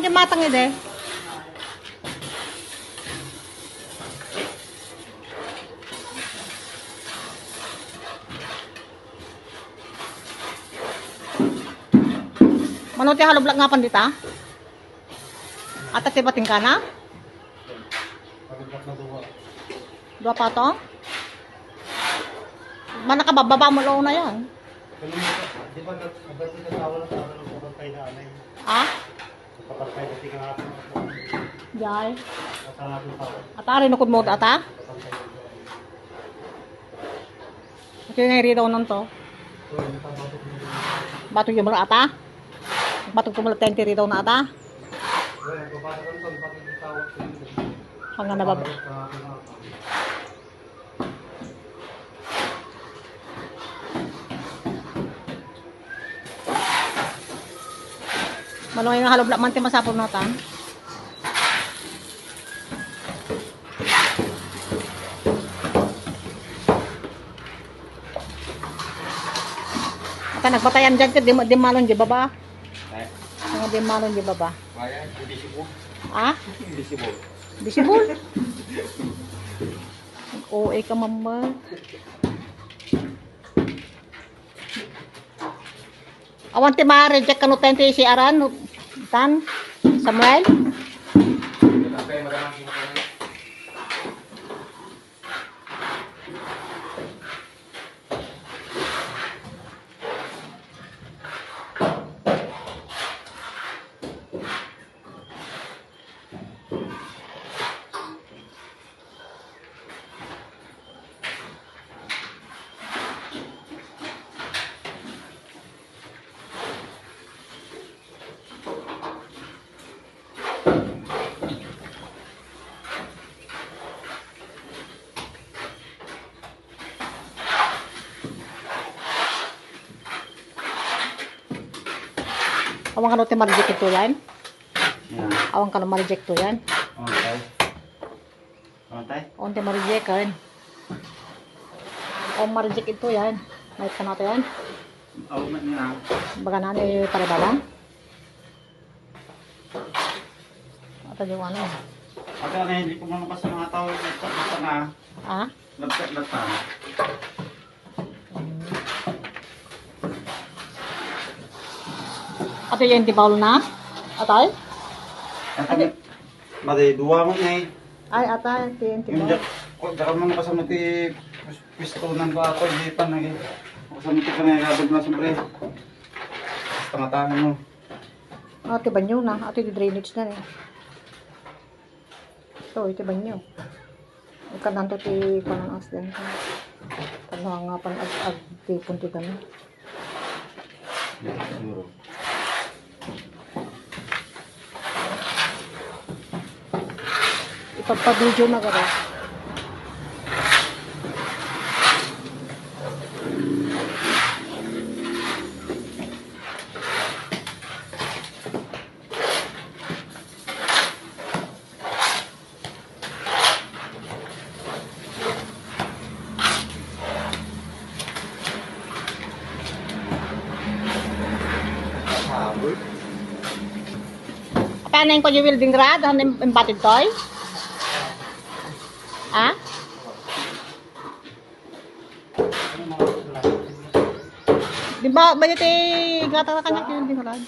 Ang matang ide. Mano ti haloblak nga pandita? At ti bating ka na? Dua pa to? Mana ka bababa mo lo na yan? Di ba nagtawa ng kapatay na anay? Ah? Kapatay na tika nga. Jai. Kasama natin pa. Ata rin ukod mo ata? Ito yung ngayon daw nun to. Batong yung mga ata? Batong tumalateng tiri daw na ata? Hanggang nababa. Malungay nga haloblak man ti masapon na ta. Ata nagbatayan dyan ka, di malon di baba. Nga di malon di baba. Kaya, hindi sibol. Ah? Hindi sibol. Di sibol. Oo, ka mama. Awan ti ma-reject ka no tente si Aran, Tan, Samuel. Awang ka no ti ma-reject ito yan? Awang ka no ma-reject ito yan? Okay. Okay. Awang ti ma-reject kan? Awang ma-reject ito yan? Mahit ka natin yan? Oo, na. Baga na ni pare-balang? Ito yung ano? Ate, hindi ko muna kasi mga tao. Lagta na. Ah? Lagta. Ito yung tibawal na? Atay? Ate, bade, duwa mo na eh. Ay, atay. Ito yung tibawal. Daka mo kasama ti pistonan ko ako. Hindi pa nag kasama ti ka na yabag na siyempre. Tangatangan mo. Ate banyo na. Ate yung drainage na eh. Ito, ito banyo. Ikanan to ti panang asden ko. Kano nga pan ag punti kami. Siguro. Ipagpa-video na ka ba? Paano yung kanya welding rod? Ano yung batid toy? Ah? Di ba, ba yung gata na kanya welding rod?